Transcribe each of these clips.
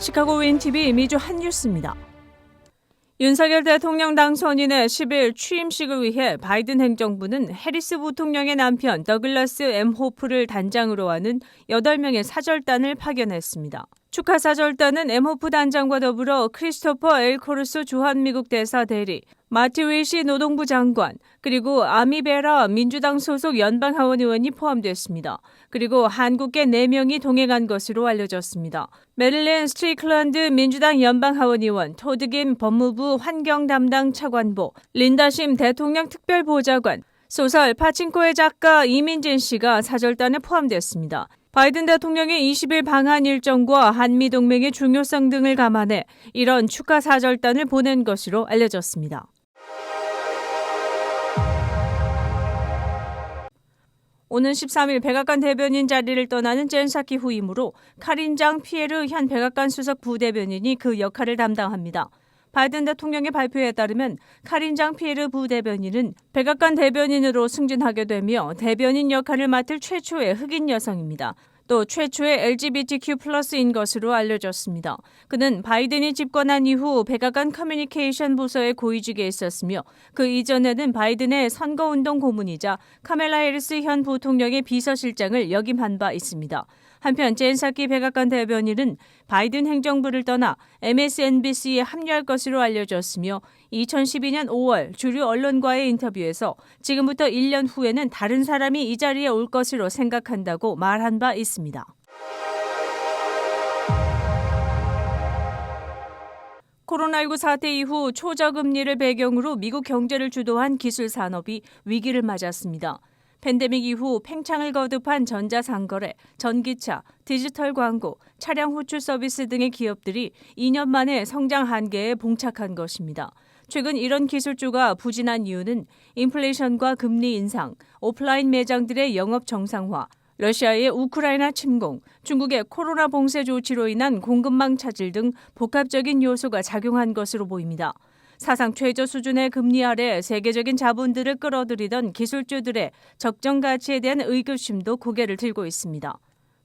시카고 윈TV 미주 핫뉴스입니다. 윤석열 대통령 당선인의 10일 취임식을 위해 바이든 행정부는 해리스 부통령의 남편 더글라스 M. 호프를 단장으로 하는 8명의 사절단을 파견했습니다. 축하 사절단은 M. 호프 단장과 더불어 크리스토퍼 L. 코르소 주한미국 대사 대리, 마티 윌시 노동부 장관, 그리고 아미 베라 민주당 소속 연방하원 의원이 포함됐습니다. 그리고 한국계 4명이 동행한 것으로 알려졌습니다. 메릴랜드 스트리클랜드 민주당 연방하원 의원, 토드 김 법무부 환경 담당 차관보, 린다 심 대통령 특별보좌관, 소설 파친코의 작가 이민진 씨가 사절단에 포함됐습니다. 바이든 대통령의 20일 방한 일정과 한미동맹의 중요성 등을 감안해 이런 축하 사절단을 보낸 것으로 알려졌습니다. 오는 13일 백악관 대변인 자리를 떠나는 젠 사키 후임으로 카린 장 피에르 현 백악관 수석 부대변인이 그 역할을 담당합니다. 바이든 대통령의 발표에 따르면 카린 장 피에르 부대변인은 백악관 대변인으로 승진하게 되며 대변인 역할을 맡을 최초의 흑인 여성입니다. 또 최초의 LGBTQ+인 것으로 알려졌습니다. 그는 바이든이 집권한 이후 백악관 커뮤니케이션 부서의 고위직에 있었으며 그 이전에는 바이든의 선거운동 고문이자 카멜라 해리스 현 부통령의 비서실장을 역임한 바 있습니다. 한편 젠 사키 백악관 대변인은 바이든 행정부를 떠나 MSNBC에 합류할 것으로 알려졌으며 2012년 5월 주류 언론과의 인터뷰에서 지금부터 1년 후에는 다른 사람이 이 자리에 올 것으로 생각한다고 말한 바 있습니다. 코로나19 사태 이후 초저금리를 배경으로 미국 경제를 주도한 기술 산업이 위기를 맞았습니다. 팬데믹 이후 팽창을 거듭한 전자상거래, 전기차, 디지털 광고, 차량 호출 서비스 등의 기업들이 2년 만에 성장 한계에 봉착한 것입니다. 최근 이런 기술주가 부진한 이유는 인플레이션과 금리 인상, 오프라인 매장들의 영업 정상화, 러시아의 우크라이나 침공, 중국의 코로나 봉쇄 조치로 인한 공급망 차질 등 복합적인 요소가 작용한 것으로 보입니다. 사상 최저 수준의 금리 아래 세계적인 자본들을 끌어들이던 기술주들의 적정 가치에 대한 의구심도 고개를 들고 있습니다.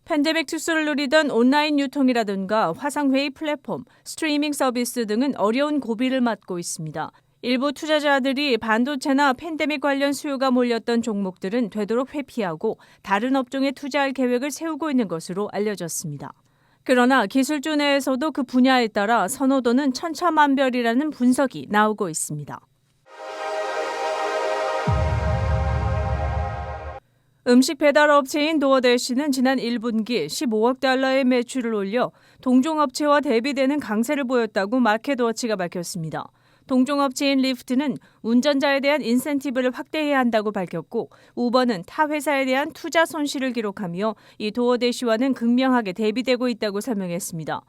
팬데믹 특수를 누리던 온라인 유통이라든가 화상회의 플랫폼, 스트리밍 서비스 등은 어려운 고비를 맞고 있습니다. 일부 투자자들이 반도체나 팬데믹 관련 수요가 몰렸던 종목들은 되도록 회피하고 다른 업종에 투자할 계획을 세우고 있는 것으로 알려졌습니다. 그러나 기술주 내에서도 그 분야에 따라 선호도는 천차만별이라는 분석이 나오고 있습니다. 음식 배달 업체인 도어대시는 지난 1분기 15억 달러의 매출을 올려 동종업체와 대비되는 강세를 보였다고 마켓워치가 밝혔습니다. 동종업체인 리프트는 운전자에 대한 인센티브를 확대해야 한다고 밝혔고 우버는 타 회사에 대한 투자 손실을 기록하며 이 도어대시와는 극명하게 대비되고 있다고 설명했습니다.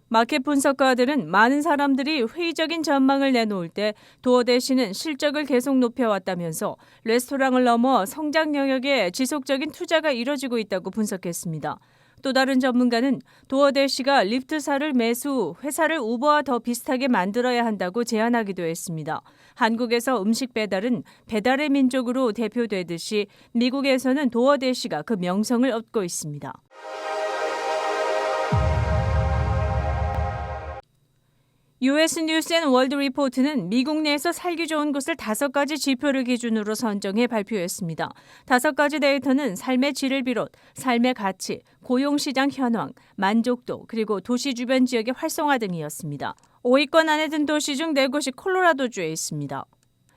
마켓 분석가들은 많은 사람들이 회의적인 전망을 내놓을 때 도어대시는 실적을 계속 높여왔다면서 레스토랑을 넘어 성장 영역에 지속적인 투자가 이뤄지고 있다고 분석했습니다. 또 다른 전문가는 도어대시가 리프트사를 매수 후 회사를 우버와 더 비슷하게 만들어야 한다고 제안하기도 했습니다. 한국에서 음식 배달은 배달의 민족으로 대표되듯이 미국에서는 도어대시가 그 명성을 얻고 있습니다. US 뉴스 앤 월드 리포트는 미국 내에서 살기 좋은 곳을 5가지 지표를 기준으로 선정해 발표했습니다. 5가지 데이터는 삶의 질을 비롯 삶의 가치, 고용시장 현황, 만족도, 그리고 도시 주변 지역의 활성화 등이었습니다. 5위권 안에 든 도시 중 4곳이 콜로라도주에 있습니다.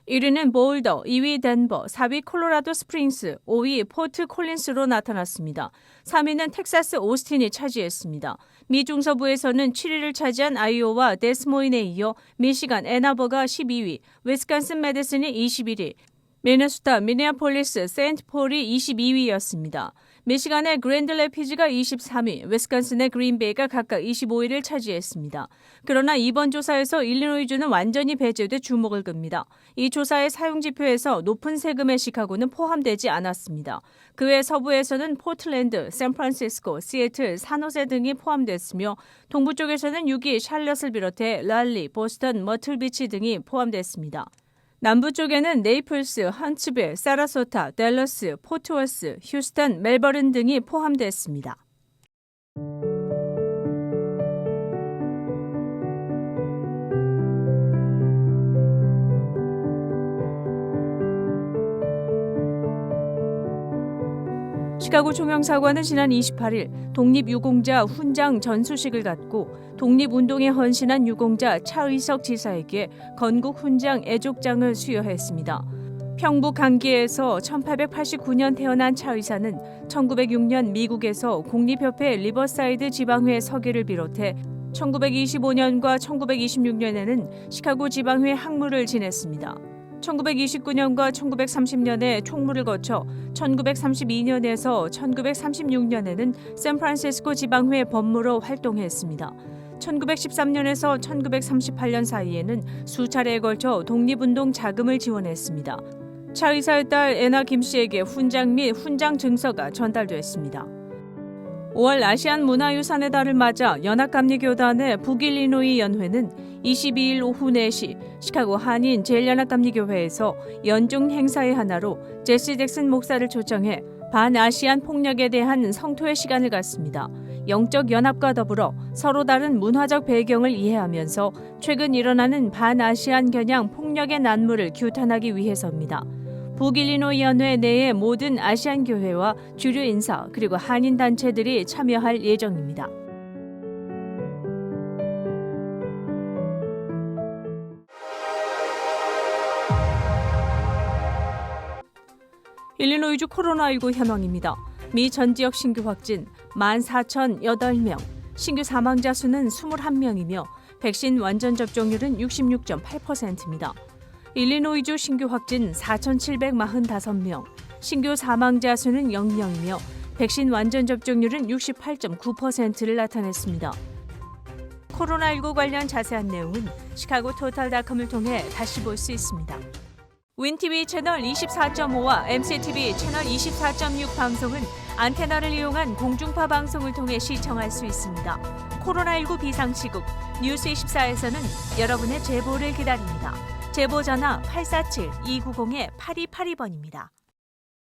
1위는 보울더, 2위 덴버, 4위 콜로라도 스프링스, 5위 포트 콜린스로 나타났습니다. 3위는 텍사스 오스틴이 차지했습니다. 미 중서부에서는 7위를 차지한 아이오와 데스모인에 이어 미시간 애나버가 12위, 위스콘신 매디슨이 21위, 미네소타 미네아폴리스 세인트폴이 22위였습니다. 미시간의 그랜드 래피즈가 23위, 위스콘신의 그린베이가 각각 25위를 차지했습니다. 그러나 이번 조사에서 일리노이주는 완전히 배제돼 주목을 끕니다. 이 조사의 사용지표에서 높은 세금의 시카고는 포함되지 않았습니다. 그 외 서부에서는 포틀랜드, 샌프란시스코, 시애틀, 산호세 등이 포함됐으며 동부 쪽에서는 6위 샬럿을 비롯해 랄리, 보스턴, 머틀비치 등이 포함됐습니다. 남부 쪽에는 네이플스, 헌츠빌, 사라소타, 댈러스, 포트워스, 휴스턴, 멜버른 등이 포함됐습니다. 시카고 총영사관은 지난 28일 독립유공자 훈장 전수식을 갖고 독립운동에 헌신한 유공자 차의석 지사에게 건국 훈장 애족장을 수여했습니다. 평북 강기에서 1889년 태어난 차 의사는 1906년 미국에서 공립협회 리버사이드 지방회 서기를 비롯해 1925년과 1926년에는 시카고 지방회 학무를 지냈습니다. 1929년과 1930년에 총무를 거쳐 1932년에서 1936년에는 샌프란시스코 지방회 법무로 활동했습니다. 1913년에서 1938년 사이에는 수차례에 걸쳐 독립운동 자금을 지원했습니다. 차 의사의 딸 애나 김 씨에게 훈장 및 훈장 증서가 전달됐습니다. 5월 아시안 문화유산의 달을 맞아 연합감리교단의 북일리노이 연회는 22일 오후 4시 시카고 한인 제일연합감리교회에서 연중 행사의 하나로 제시 잭슨 목사를 초청해 반아시안 폭력에 대한 성토의 시간을 갖습니다. 영적 연합과 더불어 서로 다른 문화적 배경을 이해하면서 최근 일어나는 반아시안 겨냥 폭력의 난무를 규탄하기 위해서입니다. 북일리노이 연회 내의 모든 아시안 교회와 주류 인사 그리고 한인 단체들이 참여할 예정입니다. 일리노이주 코로나19 현황입니다. 미 전 지역 신규 확진 14,008명, 신규 사망자 수는 21명이며 백신 완전 접종률은 66.8%입니다. 일리노이주 신규 확진 4,745명, 신규 사망자 수는 0명이며 백신 완전 접종률은 68.9%를 나타냈습니다. 코로나19 관련 자세한 내용은 시카고 토탈닷컴을 통해 다시 볼 수 있습니다. 윈TV 채널 24.5와 MCTV 채널 24.6 방송은 안테나를 이용한 공중파 방송을 통해 시청할 수 있습니다. 코로나19 비상시국 뉴스24에서는 여러분의 제보를 기다립니다. 제보 전화 847-290-8282번입니다.